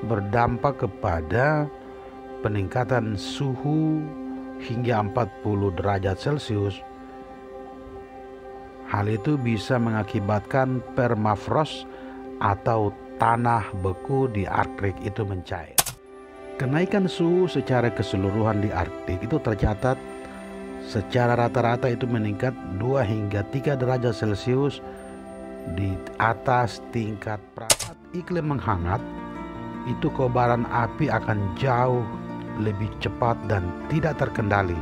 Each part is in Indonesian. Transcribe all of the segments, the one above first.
berdampak kepada peningkatan suhu hingga 40 derajat Celcius. Hal itu bisa mengakibatkan permafrost atau tanah beku di Arktik itu mencair. Kenaikan suhu secara keseluruhan di Arktik itu tercatat secara rata-rata itu meningkat 2 hingga 3 derajat Celcius di atas tingkat saat iklim menghangat. Itu kobaran api akan jauh lebih cepat dan tidak terkendali.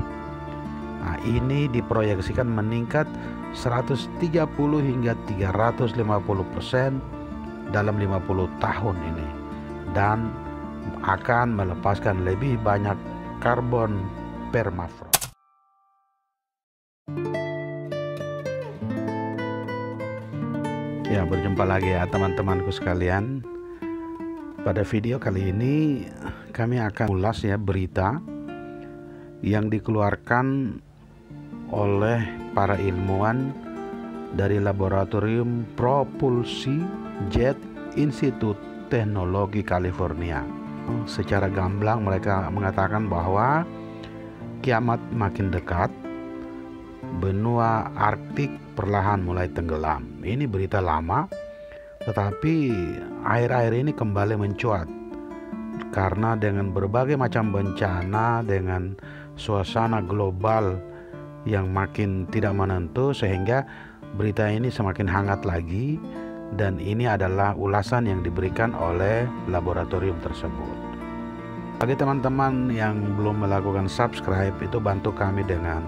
Nah, ini diproyeksikan meningkat 130 hingga 350% dalam 50 tahun ini, dan akan melepaskan lebih banyak karbon permafrost. Ya, berjumpa lagi ya teman-temanku sekalian. Pada video kali ini kami akan ulas ya berita yang dikeluarkan oleh para ilmuwan dari Laboratorium Propulsi Jet Institute Teknologi California. Secara gamblang mereka mengatakan bahwa kiamat makin dekat, benua Arktik perlahan mulai tenggelam. Ini berita lama, tetapi akhir-akhir ini kembali mencuat karena dengan berbagai macam bencana, dengan suasana global yang makin tidak menentu, sehingga berita ini semakin hangat lagi. Dan ini adalah ulasan yang diberikan oleh laboratorium tersebut. Bagi teman-teman yang belum melakukan subscribe, itu bantu kami dengan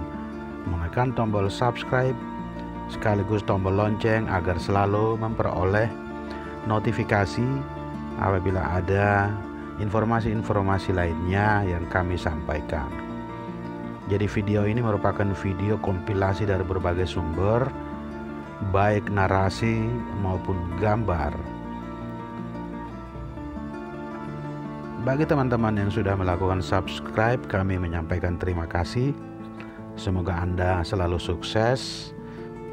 menekan tombol subscribe sekaligus tombol lonceng agar selalu memperoleh notifikasi apabila ada informasi-informasi lainnya yang kami sampaikan. Jadi video ini merupakan video kompilasi dari berbagai sumber, baik narasi maupun gambar. Bagi teman-teman yang sudah melakukan subscribe, kami menyampaikan terima kasih. Semoga Anda selalu sukses,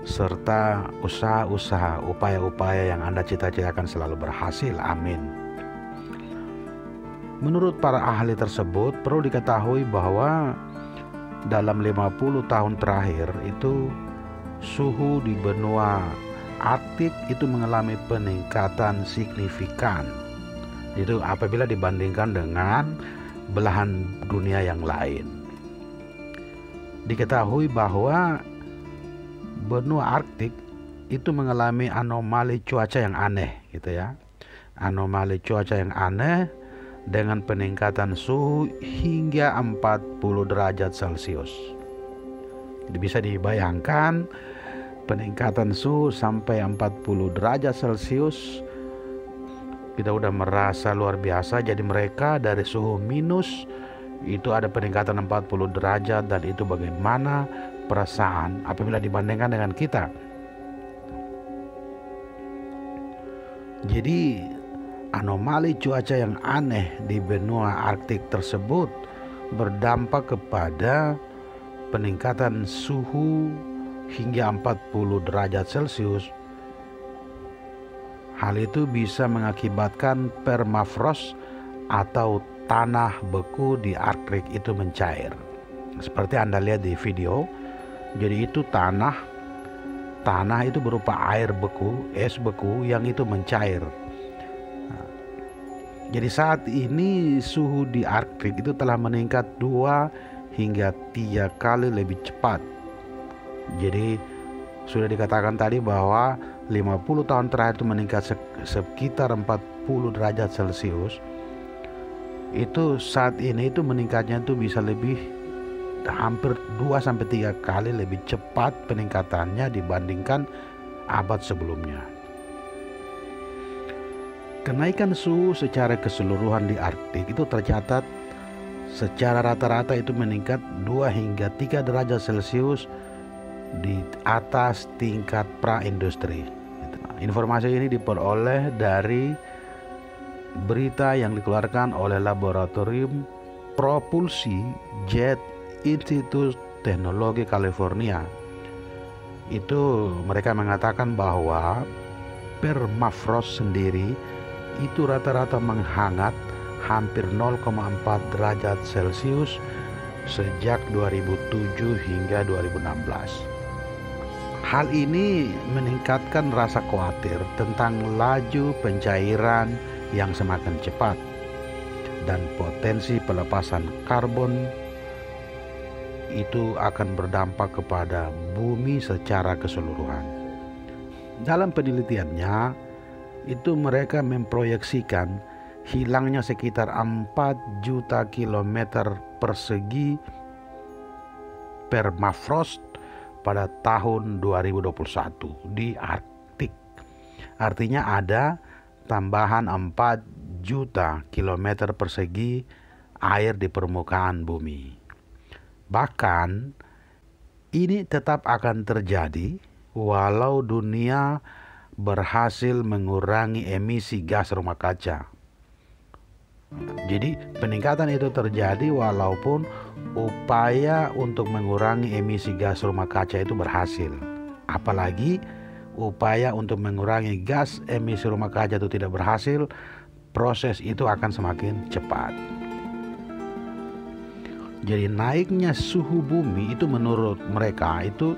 serta usaha-usaha, upaya-upaya yang Anda cita-citakan selalu berhasil. Amin. Menurut para ahli tersebut, perlu diketahui bahwa dalam 50 tahun terakhir itu suhu di benua Arktik itu mengalami peningkatan signifikan. Itu apabila dibandingkan dengan belahan dunia yang lain. Diketahui bahwa benua Arktik itu mengalami anomali cuaca yang aneh, gitu ya. Anomali cuaca yang aneh dengan peningkatan suhu hingga 40 derajat Celcius. Jadi bisa dibayangkan peningkatan suhu sampai 40 derajat Celcius, kita udah merasa luar biasa. Jadi mereka dari suhu minus itu ada peningkatan 40 derajat, dan itu bagaimana perasaan apabila dibandingkan dengan kita. Jadi anomali cuaca yang aneh di benua Arktik tersebut berdampak kepada peningkatan suhu hingga 40 derajat Celcius. Hal itu bisa mengakibatkan permafrost atau tanah beku di Arktik itu mencair. Seperti Anda lihat di video. Jadi itu tanah itu berupa air beku, es beku yang itu mencair. Jadi saat ini suhu di Arktik itu telah meningkat 2 hingga 3 kali lebih cepat. Jadi sudah dikatakan tadi bahwa 50 tahun terakhir itu meningkat sekitar 40 derajat Celcius. Itu saat ini itu meningkatnya itu bisa lebih hampir 2-3 kali lebih cepat peningkatannya dibandingkan abad sebelumnya. Kenaikan suhu secara keseluruhan di Arktik itu tercatat secara rata-rata itu meningkat 2 hingga 3 derajat Celcius di atas tingkat praindustri. Informasi ini diperoleh dari berita yang dikeluarkan oleh Laboratorium Propulsi Jet Institute Teknologi California. Itu mereka mengatakan bahwa permafrost sendiri itu rata-rata menghangat hampir 0,4 derajat Celcius sejak 2007 hingga 2016. Hal ini meningkatkan rasa khawatir tentang laju pencairan yang semakin cepat dan potensi pelepasan karbon itu akan berdampak kepada bumi secara keseluruhan. Dalam penelitiannya, itu mereka memproyeksikan hilangnya sekitar 4 juta kilometer persegi permafrost pada tahun 2021 di Arktik. Artinya ada tambahan 4 juta kilometer persegi air di permukaan bumi. Bahkan ini tetap akan terjadi walau dunia berhasil mengurangi emisi gas rumah kaca. Jadi peningkatan itu terjadi walaupun upaya untuk mengurangi emisi gas rumah kaca itu berhasil. Apalagi upaya untuk mengurangi gas emisi rumah kaca itu tidak berhasil, proses itu akan semakin cepat. Jadi naiknya suhu bumi itu menurut mereka itu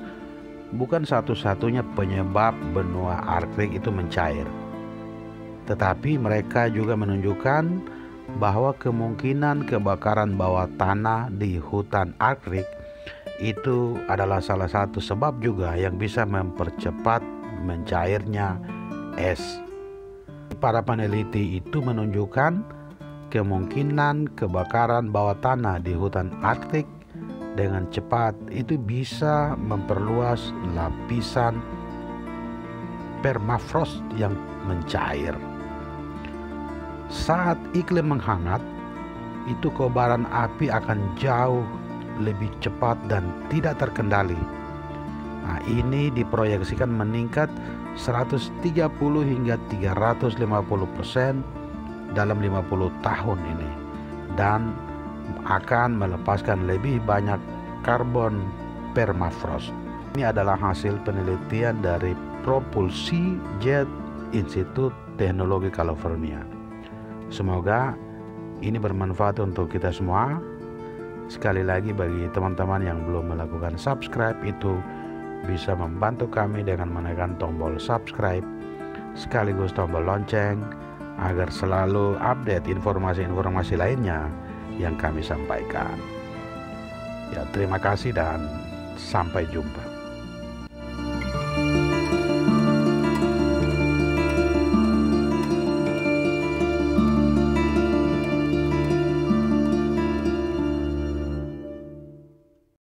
bukan satu-satunya penyebab benua Arktik itu mencair. Tetapi mereka juga menunjukkan bahwa kemungkinan kebakaran bawah tanah di hutan Arktik itu adalah salah satu sebab juga yang bisa mempercepat mencairnya es. Para peneliti itu menunjukkan kemungkinan kebakaran bawah tanah di hutan Arktik dengan cepat itu bisa memperluas lapisan permafrost yang mencair. Saat iklim menghangat, itu kobaran api akan jauh lebih cepat dan tidak terkendali. Nah, ini diproyeksikan meningkat 130 hingga 350% dalam 50 tahun ini dan akan melepaskan lebih banyak karbon permafrost. Ini adalah hasil penelitian dari Propulsi Jet Institute Teknologi California. Semoga ini bermanfaat untuk kita semua. Sekali lagi bagi teman-teman yang belum melakukan subscribe, itu bisa membantu kami dengan menekan tombol subscribe sekaligus tombol lonceng agar selalu update informasi-informasi lainnya yang kami sampaikan. Ya, terima kasih dan sampai jumpa.